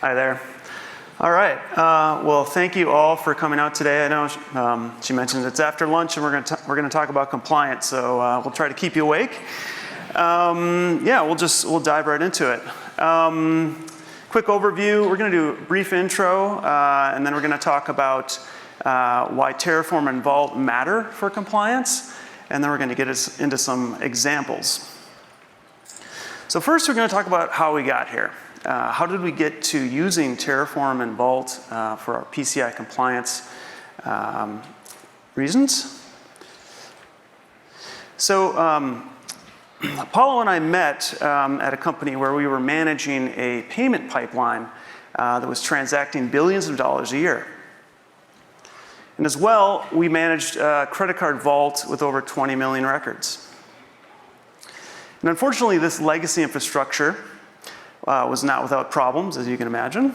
Hi there. All right. Well, thank you all for coming out today. I know she mentioned it's after lunch, and we're going to talk about compliance. So we'll try to keep you awake. Yeah, we'll dive right into it. Quick overview. We're going to do a brief intro, and then we're going to talk about why Terraform and Vault matter for compliance, and then we're going to get us into some examples. So first, we're going to talk about how we got here. How did we get to using Terraform and Vault for our PCI compliance reasons? So Apollo and I met at a company where we were managing a payment pipeline that was transacting billions of dollars a year. And as well, we managed a credit card vault with over 20 million records. And unfortunately, this legacy infrastructure was not without problems, as you can imagine.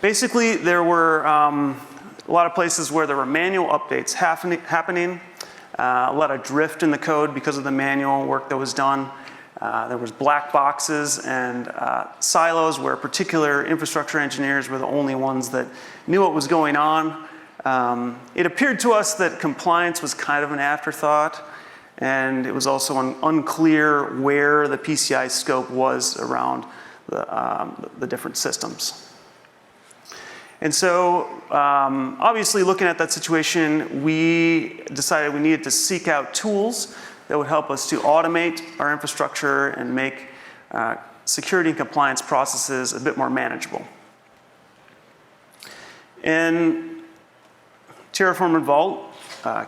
Basically, there were a lot of places where there were manual updates happening, a lot of drift in the code because of the manual work that was done. There was black boxes and silos where particular infrastructure engineers were the only ones that knew what was going on. It appeared to us that compliance was kind of an afterthought, and it was also unclear where the PCI scope was around the different systems. And so, obviously, looking at that situation, we decided we needed to seek out tools that would help us to automate our infrastructure and make security and compliance processes a bit more manageable. And Terraform and Vault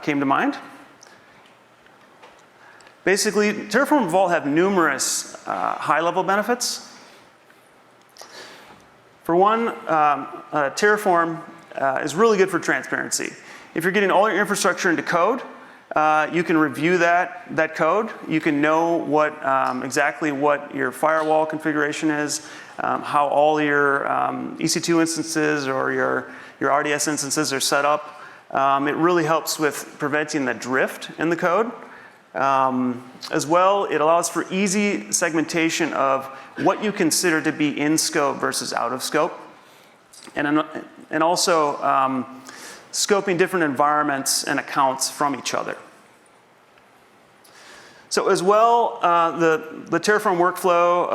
came to mind. Basically, Terraform and Vault have numerous high-level benefits. For one, Terraform is really good for transparency. If you're getting all your infrastructure into code, you can review that code. You can know exactly what your firewall configuration is, how all your EC2 instances or your RDS instances are set up. It really helps with preventing the drift in the code. As well, it allows for easy segmentation of what you consider to be in scope versus out of scope, and also scoping different environments and accounts from each other. So as well, the Terraform workflow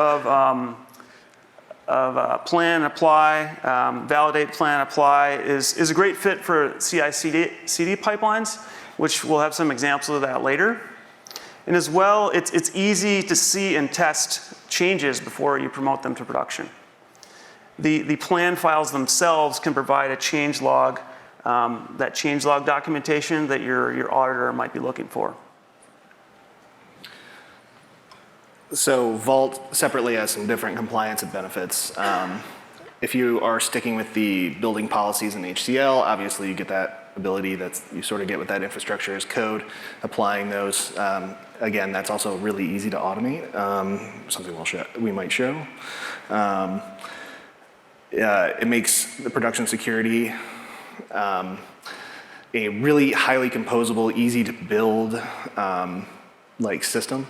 of plan, apply, validate, plan, apply is a great fit for CI/CD pipelines, which we'll have some examples of that later. And as well, it's easy to see and test changes before you promote them to production. The plan files themselves can provide a change log, that change log documentation that your auditor might be looking for. So Vault separately has some different compliance and benefits. If you are sticking with the building policies in HCL, obviously you get that ability that you sort of get with that infrastructure as code, applying those. Again, that's also really easy to automate, something we might show. It makes the production security a really highly composable, easy to build system,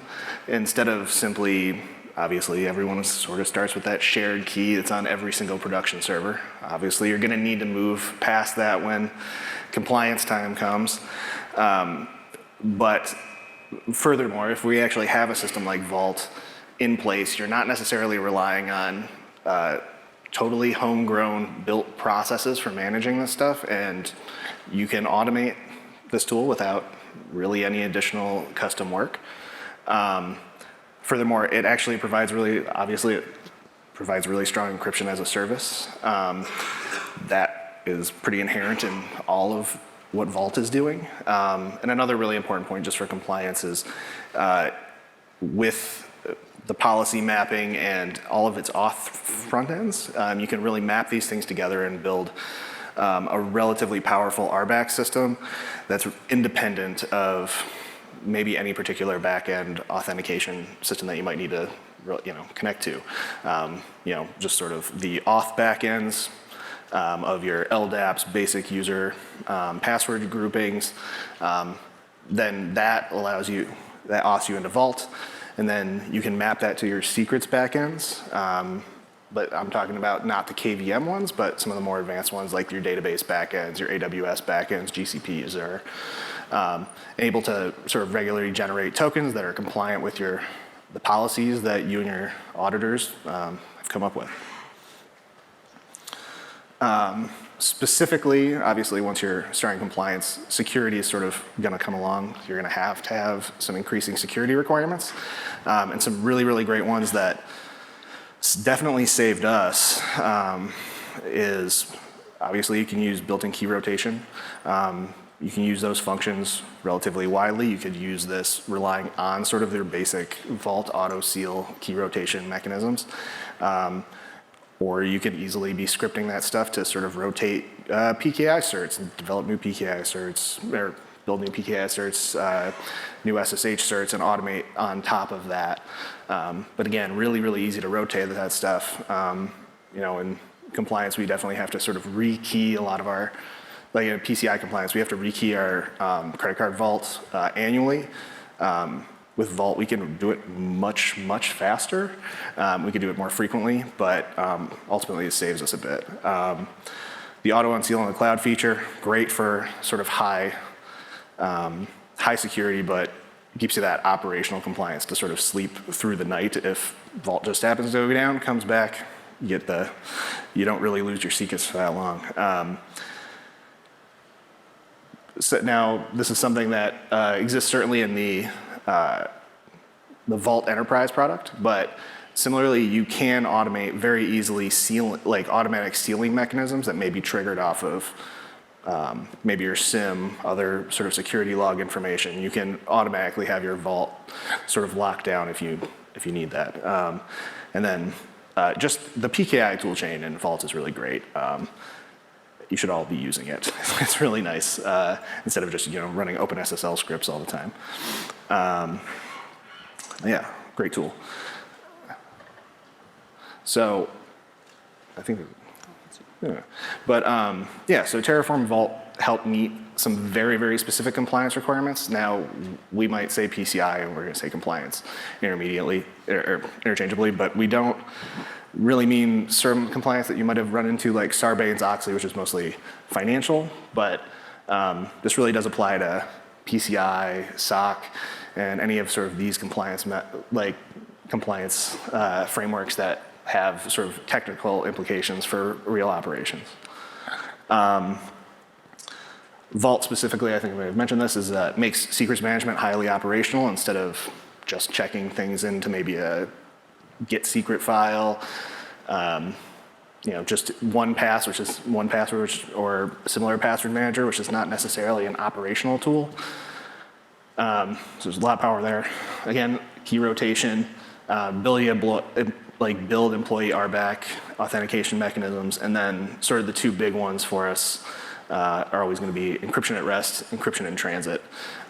instead of simply, obviously everyone sort of starts with that shared key that's on every single production server. Obviously you're going to need to move past that when compliance time comes. But furthermore, if we actually have a system like Vault in place, you're not necessarily relying on totally homegrown built processes for managing this stuff, and you can automate this tool without really any additional custom work. Furthermore, it actually provides really strong encryption as a service. That is pretty inherent in all of what Vault is doing. And another really important point just for compliance is with the policy mapping and all of its auth front ends, you can really map these things together and build a relatively powerful RBAC system that's independent of maybe any particular back-end authentication system that you might need to connect to. Just sort of the auth backends of your LDAPs, basic user password groupings. Then that auths you into Vault, and then you can map that to your secrets backends. but I'm talking about not the KVM ones, but some of the more advanced ones like your database backends, your AWS backends, GCP, Azure, able to sort of regularly generate tokens that are compliant with the policies that you and your auditors have come up with. Specifically, obviously, once you're starting compliance, security is sort of going to come along. You're going to have some increasing security requirements, and some really, really great ones that definitely saved us is obviously you can use built-in key rotation. You can use those functions relatively widely. You could use this relying on sort of their basic vault auto seal key rotation mechanisms. Or you could easily be scripting that stuff to sort of rotate PKI certs and develop new PKI certs, or build new PKI certs, new SSH certs, and automate on top of that. But again, really, really easy to rotate that stuff. In compliance, we definitely have to sort of rekey a lot of our, like in PCI compliance, we have to rekey our credit card vaults annually. With Vault, we can do it much, much faster. We can do it more frequently, but ultimately it saves us a bit. The auto unseal in the cloud feature, great for sort of high security, but gives you that operational compliance to sort of sleep through the night. If Vault just happens to go down, comes back, you don't really lose your secrets for that long. So now, this is something that exists certainly in the Vault Enterprise product, but similarly, you can automate very easily automatic sealing mechanisms that may be triggered off of maybe your SIM, other sort of security log information. You can automatically have your Vault sort of locked down if you need that. And then just the PKI toolchain in Vault is really great. You should all be using it. It's really nice instead of just running OpenSSL scripts all the time. Yeah, great tool. So I think, yeah. But so Terraform Vault helped meet some very, very specific compliance requirements. Now, we might say PCI and we're going to say compliance intermediately or interchangeably, but we don't really mean certain compliance that you might have run into, like Sarbanes-Oxley, which is mostly financial, but this really does apply to PCI, SOC, and any of sort of these compliance frameworks that have sort of technical implications for real operations. Vault specifically, I think I may have mentioned this, is makes secrets management highly operational instead of just checking things into maybe a get secret file. Just one pass, which is one password, or similar password manager, which is not necessarily an operational tool. So there's a lot of power there. Again, key rotation, build employee RBAC, authentication mechanisms, and then sort of the two big ones for us are always going to be encryption at rest, encryption in transit.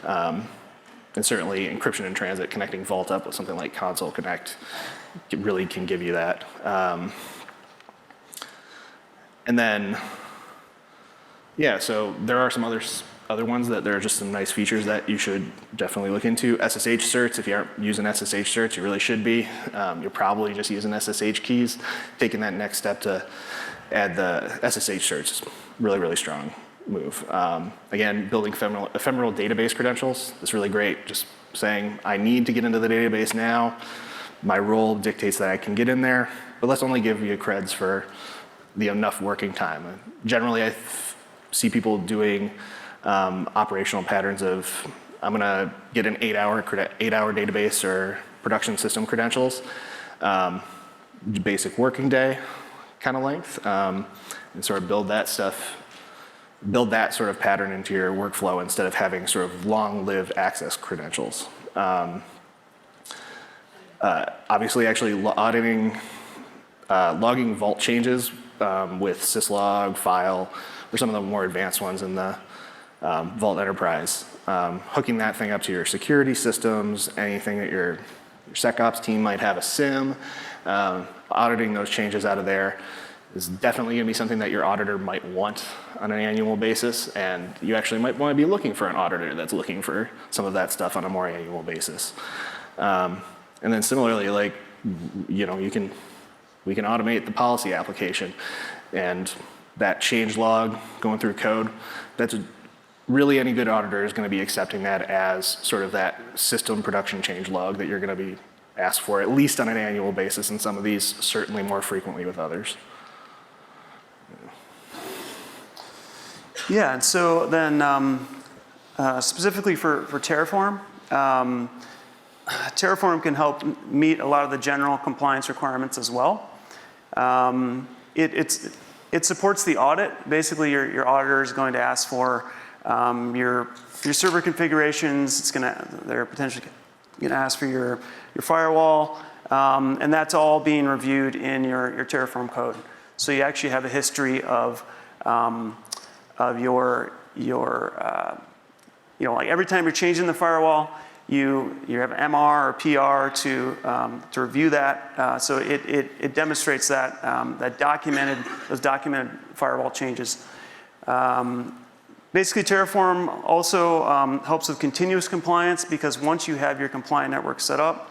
And certainly encryption in transit, connecting Vault up with something like Console Connect really can give you that. And then, so there are some other ones that there are just some nice features that you should definitely look into. SSH certs, if you aren't using SSH certs, you really should be. You're probably just using SSH keys. Taking that next step to add the SSH certs is really, really strong move. Again, building ephemeral database credentials is really great. Just saying, I need to get into the database now. My role dictates that I can get in there, but let's only give you creds for the enough working time. Generally, I see people doing operational patterns of, I'm gonna get an 8-hour database or production system credentials, basic working day kind of length, and sort of build that sort of pattern into your workflow instead of having sort of long-lived access credentials. Obviously, actually logging Vault changes with syslog, file, or some of the more advanced ones in the Vault Enterprise. Hooking that thing up to your security systems, anything that your SecOps team might have a SIM, auditing those changes out of there is definitely going to be something that your auditor might want on an annual basis, and you actually might want to be looking for an auditor that's looking for some of that stuff on a more annual basis. And then similarly, you can We can automate the policy application. And that change log going through code, that's really any good auditor is going to be accepting that as sort of that system production change log that you're going to be asked for, at least on an annual basis, and some of these certainly more frequently with others. Yeah, and so then specifically for Terraform, Terraform can help meet a lot of the general compliance requirements as well. It supports the audit. Basically, your auditor is going to ask for your server configurations. They're potentially going to ask for your firewall, and that's all being reviewed in your Terraform code. So you actually have a history of your like every time you're changing the firewall, you have an MR or PR to review that. So it demonstrates that those documented firewall changes. Basically, Terraform also helps with continuous compliance, because once you have your compliant network set up,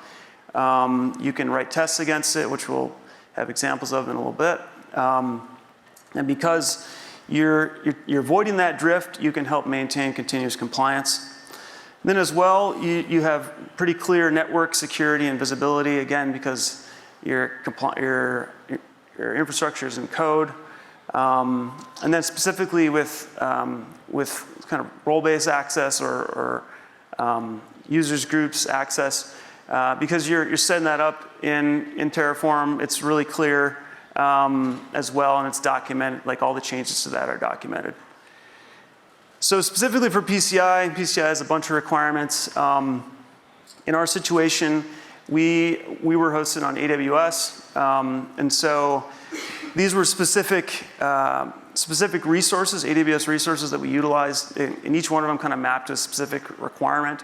you can write tests against it, which we'll have examples of in a little bit. And because you're avoiding that drift, you can help maintain continuous compliance. Then as well, you have pretty clear network security and visibility, again, because your infrastructure is in code. And then specifically with kind of role-based access or users groups access, because you're setting that up in Terraform, it's really clear as well, and it's documented, like all the changes to that are documented. So specifically for PCI has a bunch of requirements. In our situation, we were hosted on AWS, and so these were specific resources, AWS resources that we utilized, and each one of them kind of mapped to a specific requirement.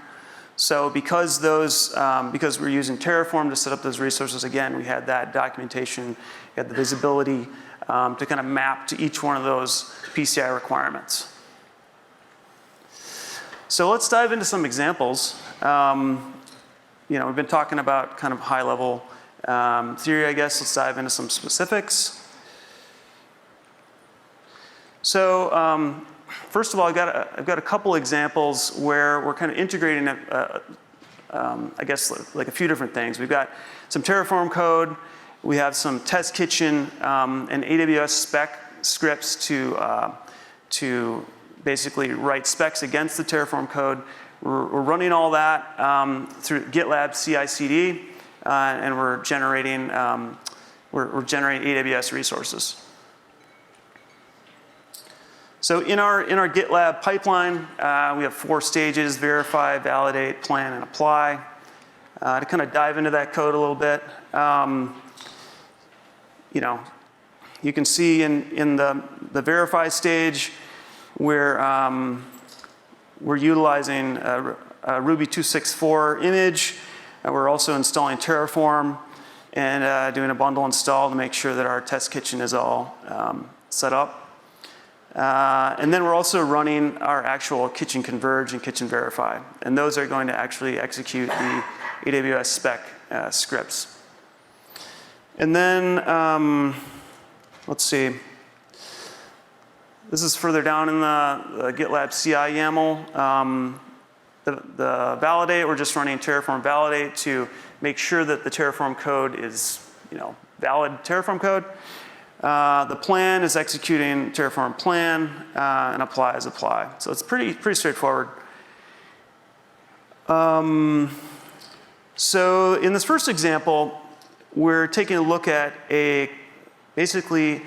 So because we're using Terraform to set up those resources, again, we had that documentation, we had the visibility to kind of map to each one of those PCI requirements. So let's dive into some examples. We've been talking about kind of high-level theory, I guess. Let's dive into some specifics. So first of all, I've got a couple examples where we're kind of integrating, I guess, like a few different things. We've got some Terraform code. We have some Test Kitchen and AWS spec scripts to basically write specs against the Terraform code. We're running all that through GitLab CI/CD, and we're generating AWS resources. So in our GitLab pipeline, we have 4 stages: verify, validate, plan, and apply. To kind of dive into that code a little bit, you can see in the verify stage, we're utilizing a Ruby 2.6.4 image. We're also installing Terraform and doing a bundle install to make sure that our test kitchen is all set up. And then we're also running our actual kitchen converge and kitchen verify. And those are going to actually execute the AWS spec scripts. And then, let's see. This is further down in the GitLab CI YAML. The validate, we're just running Terraform validate to make sure that the Terraform code is, valid Terraform code. The plan is executing Terraform plan, and apply is apply. So it's pretty straightforward. So in this first example, we're taking a look at basically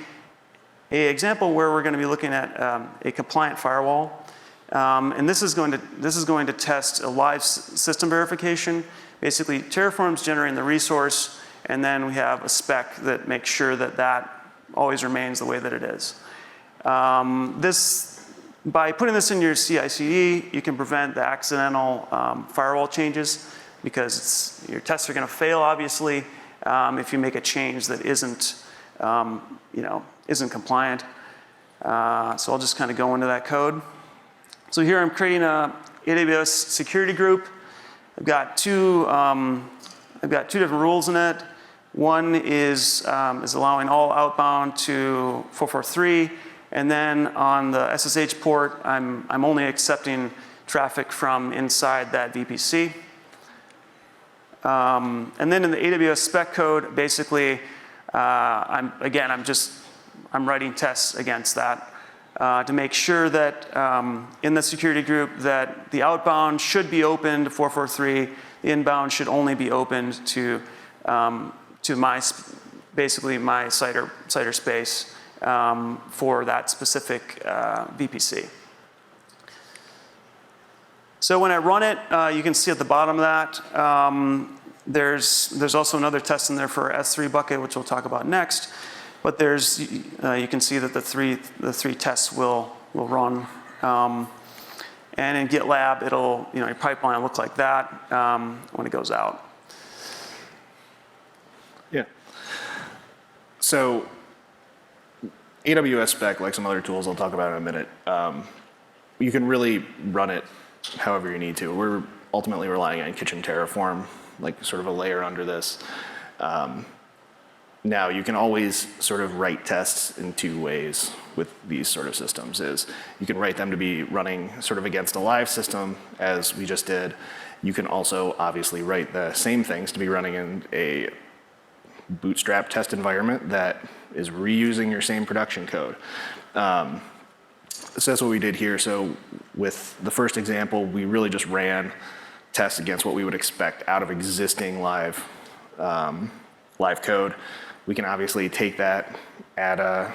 an example where we're going to be looking at a compliant firewall. And this is going to test a live system verification. Basically, Terraform's generating the resource, and then we have a spec that makes sure that always remains the way that it is. By putting this in your CI/CD, you can prevent the accidental firewall changes, because your tests are going to fail, obviously, if you make a change that isn't compliant. So I'll just kind of go into that code. So here I'm creating a AWS security group. I've got two different rules in it. One is allowing all outbound to 443, and then on the SSH port, I'm only accepting traffic from inside that VPC. And then in the AWS spec code, basically, I'm writing tests against that to make sure that in the security group that the outbound should be open to 443, the inbound should only be opened to basically my site or space for that specific VPC. So when I run it, you can see at the bottom of that, there's also another test in there for S3 bucket, which we'll talk about next. But you can see that the three tests will run. And in GitLab, your pipeline will look like that when it goes out. Yeah. So AWS spec, like some other tools I'll talk about in a minute, you can really run it however you need to. We're ultimately relying on Kitchen Terraform, like sort of a layer under this. Now, you can always sort of write tests in two ways with these sort of systems. You can write them to be running sort of against a live system, as we just did. You can also obviously write the same things to be running in a bootstrap test environment that is reusing your same production code. So that's what we did here. So with the first example, we really just ran tests against what we would expect out of existing live code. We can obviously take that, add a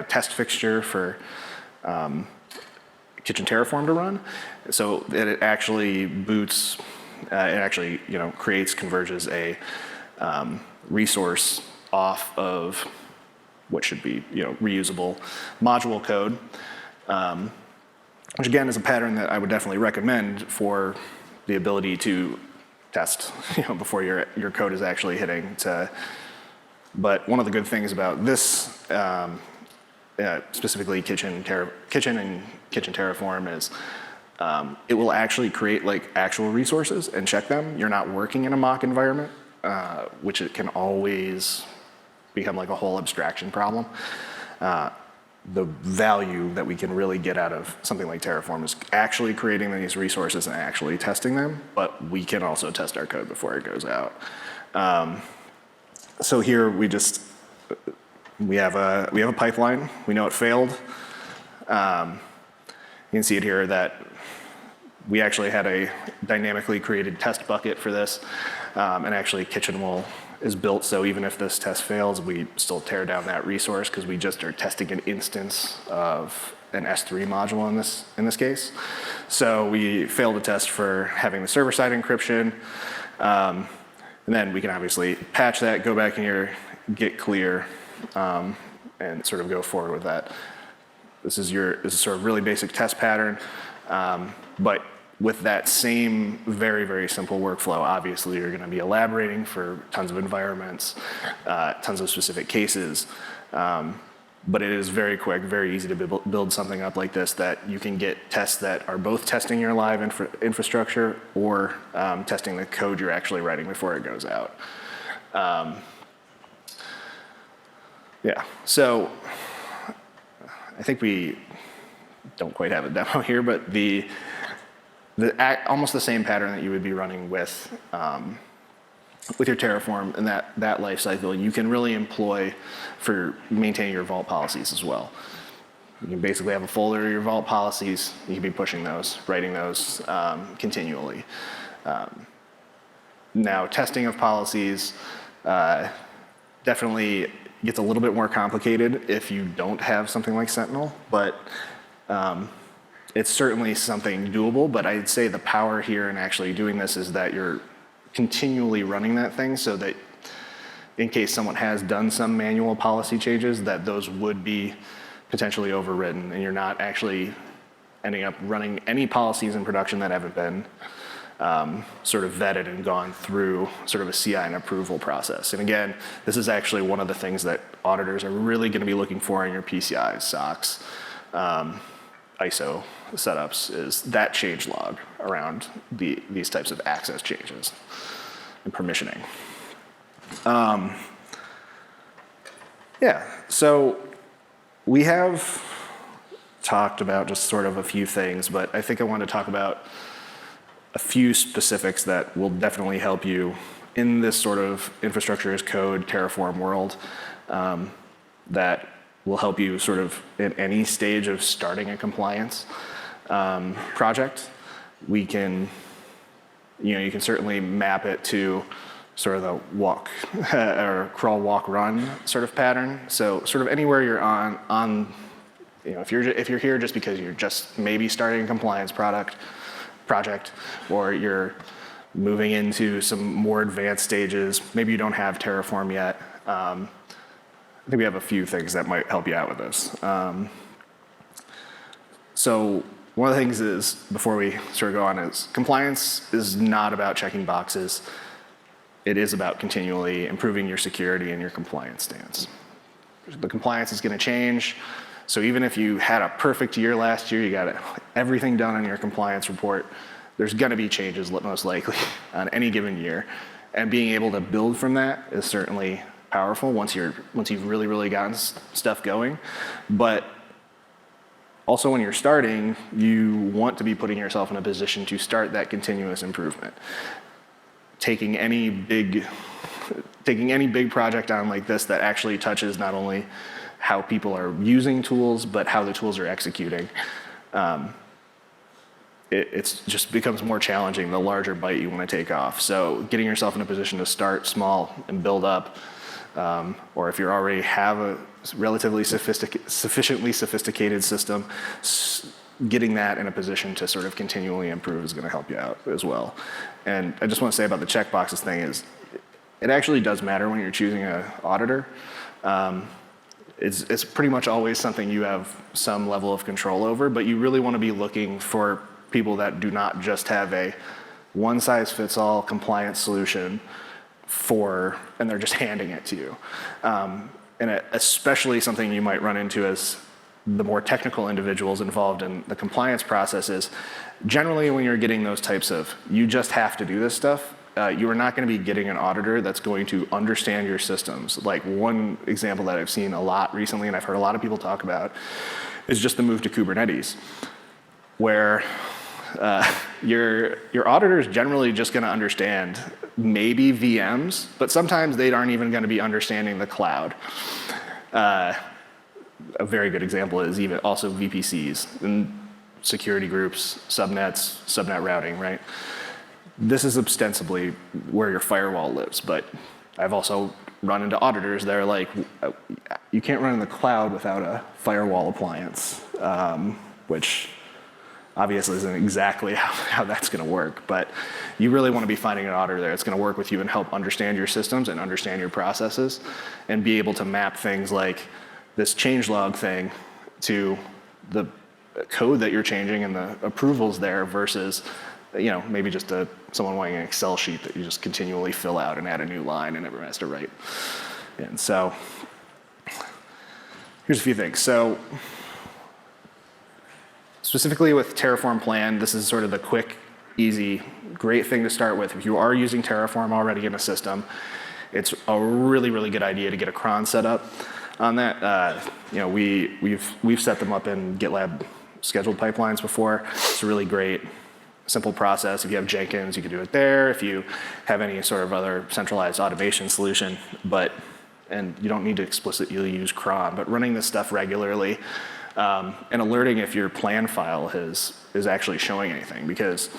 test fixture for Kitchen Terraform to run, so that it actually boots, it actually creates, converges a resource off of what should be reusable module code, which again is a pattern that I would definitely recommend for the ability to test before your code is actually hitting to. But one of the good things about this, specifically Kitchen and Kitchen Terraform, is it will actually create like actual resources and check them. You're not working in a mock environment, which it can always become like a whole abstraction problem. The value that we can really get out of something like Terraform is actually creating these resources and actually testing them, but we can also test our code before it goes out. So here we have a pipeline. We know it failed. You can see it here that we actually had a dynamically created test bucket for this, and actually Kitchen is built so even if this test fails, we still tear down that resource because we just are testing an instance of an S3 module in this case. So we failed a test for having the server-side encryption. And then we can obviously patch that, go back in your git clear, and sort of go forward with that. This is sort of really basic test pattern, but with that same very, very simple workflow, obviously you're going to be elaborating for tons of environments, tons of specific cases, but it is very quick, very easy to build something up like this that you can get tests that are both testing your live infrastructure or testing the code you're actually writing before it goes out. Yeah, so I think we don't quite have a demo here, but almost the same pattern that you would be running with your Terraform and that life cycle, you can really employ for maintaining your vault policies as well. You can basically have a folder of your vault policies. You can be pushing those, writing those continually. Now, testing of policies definitely gets a little bit more complicated if you don't have something like Sentinel, but it's certainly something doable. But I'd say the power here in actually doing this is that you're continually running that thing so that in case someone has done some manual policy changes, that those would be potentially overridden, and you're not actually ending up running any policies in production that haven't been sort of vetted and gone through sort of a CI and approval process. And again, this is actually one of the things that auditors are really going to be looking for in your PCIs, SOCs, ISO setups, is that change log around these types of access changes and permissioning. Yeah, so we have talked about just sort of a few things, but I think I want to talk about a few specifics that will definitely help you in this sort of infrastructure as code Terraform world, that will help you sort of at any stage of starting a compliance project. We can, you can certainly map it to sort of the walk or crawl, walk, run sort of pattern. So sort of anywhere you're on, if you're here just because you're just maybe starting a compliance project, or you're moving into some more advanced stages, maybe you don't have Terraform yet. I think we have a few things that might help you out with this. So one of the things is, before we sort of go on, is compliance is not about checking boxes. It is about continually improving your security and your compliance stance. The compliance is going to change. So even if you had a perfect year last year, you got everything done on your compliance report, there's going to be changes most likely on any given year. And being able to build from that is certainly powerful once you've really gotten stuff going. But also when you're starting, you want to be putting yourself in a position to start that continuous improvement. Taking any big project on like this that actually touches not only how people are using tools, but how the tools are executing. It just becomes more challenging the larger bite you want to take off. So getting yourself in a position to start small and build up, or if you already have a relatively sufficiently sophisticated system, getting that in a position to sort of continually improve is going to help you out as well. And I just want to say about the checkboxes thing is, it actually does matter when you're choosing an auditor. It's pretty much always something you have some level of control over, but you really want to be looking for people that do not just have a one-size-fits-all compliance solution and they're just handing it to you. And especially something you might run into as the more technical individuals involved in the compliance process is, generally when you're getting those types of, you just have to do this stuff, you are not going to be getting an auditor that's going to understand your systems. Like one example that I've seen a lot recently, and I've heard a lot of people talk about, is just the move to Kubernetes, where your auditor is generally just going to understand maybe VMs, but sometimes they aren't even going to be understanding the cloud. A very good example is even also VPCs and security groups, subnets, subnet routing, right? This is ostensibly where your firewall lives, but I've also run into auditors that are like, you can't run in the cloud without a firewall appliance, which obviously isn't exactly how that's going to work, but you really want to be finding an auditor there that's going to work with you and help understand your systems and understand your processes and be able to map things like this changelog thing to the code that you're changing and the approvals there versus, maybe just someone wanting an Excel sheet that you just continually fill out and add a new line and everyone has to write. And so here's a few things. So specifically with Terraform Plan, this is sort of the quick, easy, great thing to start with. If you are using Terraform already in a system, it's a really good idea to get a cron set up on that. We've set them up in GitLab scheduled pipelines before. It's a really great, simple process. If you have Jenkins, you can do it there. If you have any sort of other centralized automation solution, and you don't need to explicitly use cron, but running this stuff regularly and alerting if your plan file is actually showing anything, because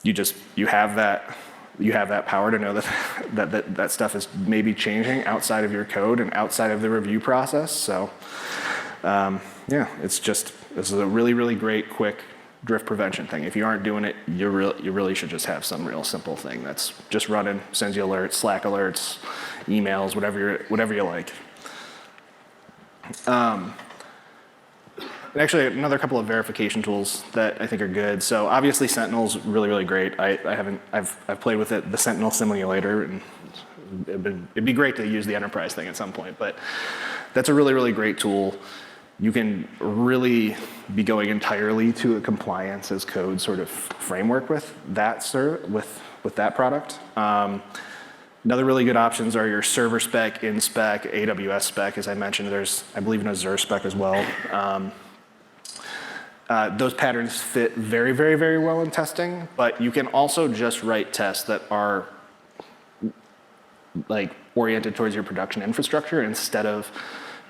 you have that power to know that stuff is maybe changing outside of your code and outside of the review process. So this is a really great quick drift prevention thing. If you aren't doing it, you really should just have some real simple thing that's just running, sends you alerts, Slack alerts, emails, whatever you like. Actually, another couple of verification tools that I think are good. So obviously Sentinel's really great. I've played with it, the Sentinel simulator, and it'd be great to use the enterprise thing at some point, but that's a really great tool. You can really be going entirely to a compliance as code sort of framework with with that product. Another really good options are your server spec, in spec, AWS spec. As I mentioned, there's, I believe, an Azure spec as well. Those patterns fit very, very, very well in testing, but you can also just write tests that are like oriented towards your production infrastructure instead of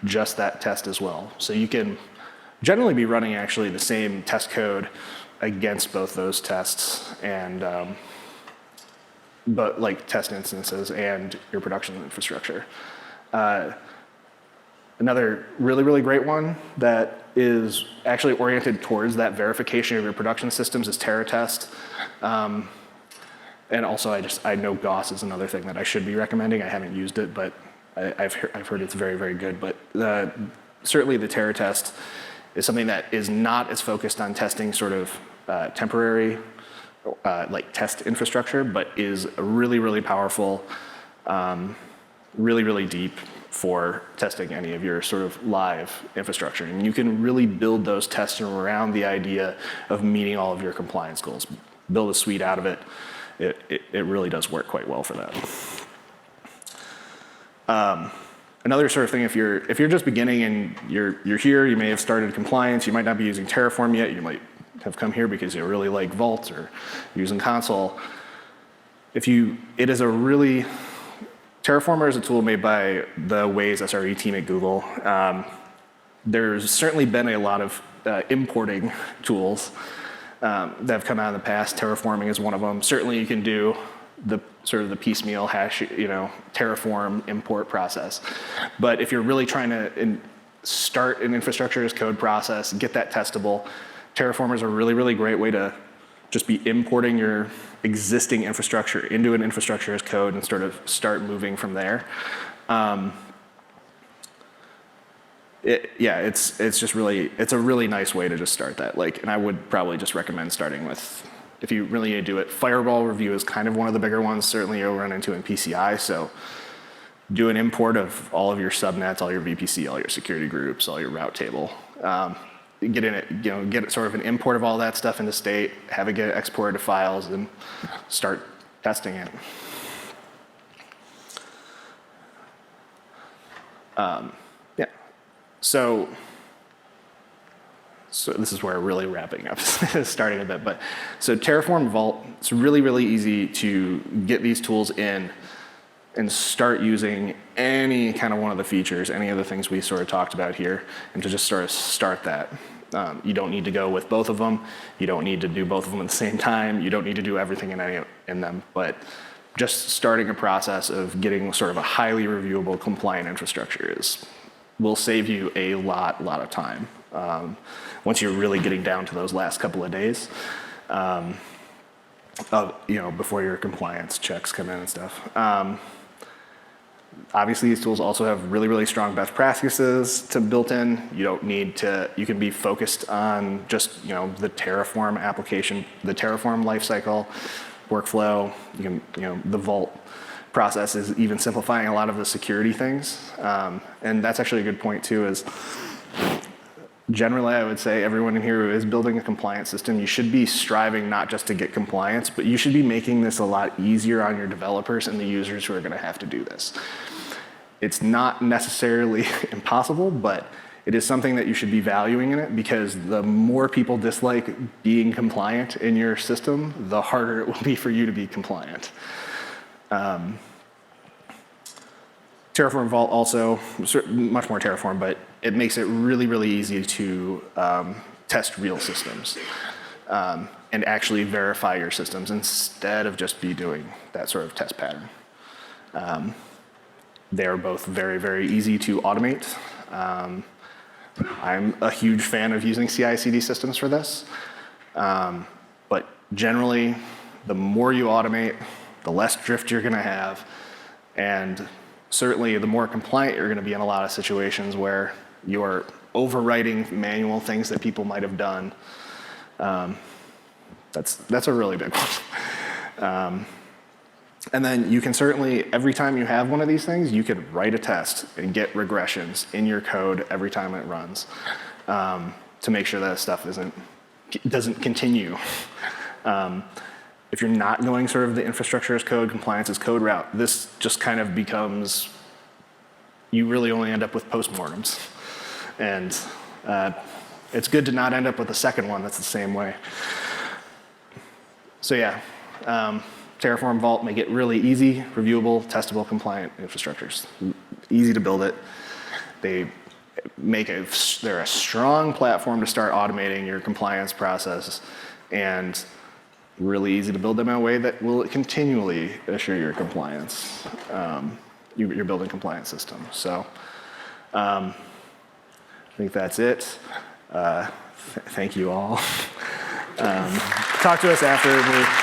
just that test as well. So you can generally be running actually the same test code against both those tests and but like test instances and your production infrastructure. Another really, really great one that is actually oriented towards that verification of your production systems is TerraTest. And also I know Gauss is another thing that I should be recommending. I haven't used it, but I've heard it's very, very good. But certainly the TerraTest is something that is not as focused on testing sort of temporary like test infrastructure, but is really, really powerful, really, really deep for testing any of your sort of live infrastructure. And you can really build those tests around the idea of meeting all of your compliance goals. Build a suite out of it. It really does work quite well for that. Another sort of thing, if you're just beginning and you're here, you may have started compliance, you might not be using Terraform yet, you might have come here because you really like Vault or using Console. Terraformer is a tool made by the Waze SRE team at Google. There's certainly been a lot of importing tools that have come out in the past. Terraforming is one of them. Certainly you can do the sort of the piecemeal Terraform import process. But if you're really trying to start an infrastructure as code process, get that testable, Terraform is a really, really great way to just be importing your existing infrastructure into an infrastructure as code and sort of start moving from there. It's just really, it's a really nice way to just start that. And I would probably just recommend starting with, if you really need to do it, Firewall Review is kind of one of the bigger ones. Certainly you'll run into in PCI. So do an import of all of your subnets, all your VPC, all your security groups, all your route table. Get in it, get sort of an import of all that stuff into state, have it get exported to files, and start testing it. So this is where really wrapping up is starting a bit. So Terraform Vault, it's really, really easy to get these tools in and start using any kind of one of the features, any of the things we sort of talked about here, and to just sort of start that. You don't need to go with both of them. You don't need to do both of them at the same time. You don't need to do everything in them. But just starting a process of getting sort of a highly reviewable, compliant infrastructure will save you a lot of time once you're really getting down to those last couple of days. Before your compliance checks come in and stuff. Obviously, these tools also have really, really strong best practices built in. You don't need to, you can be focused on just, the Terraform application, the Terraform lifecycle, workflow. You can, the Vault process is even simplifying a lot of the security things. And that's actually a good point too, is generally I would say everyone in here who is building a compliance system, you should be striving not just to get compliance, but you should be making this a lot easier on your developers and the users who are gonna have to do this. It's not necessarily impossible, but it is something that you should be valuing in it, because the more people dislike being compliant in your system, the harder it will be for you to be compliant. Terraform Vault also, much more Terraform, but it makes it really, really easy to test real systems and actually verify your systems instead of just be doing that sort of test pattern. They're both very, very easy to automate. I'm a huge fan of using CI/CD systems for this. But generally, the more you automate, the less drift you're going to have. And certainly, the more compliant you're going to be in a lot of situations where you're overwriting manual things that people might have done. That's a really big one. And then you can certainly, every time you have one of these things, you can write a test and get regressions in your code every time it runs to make sure that stuff doesn't continue. if you're not going sort of the infrastructure as code, compliance as code route, this just kind of becomes, you really only end up with postmortems. And it's good to not end up with a second one that's the same way. So yeah, Terraform Vault make it really easy, reviewable, testable, compliant infrastructures. Easy to build it. They're a strong platform to start automating your compliance process, and really easy to build them in a way that will continually assure your compliance, your building compliance system. So I think that's it. Thank you all. Talk to us after.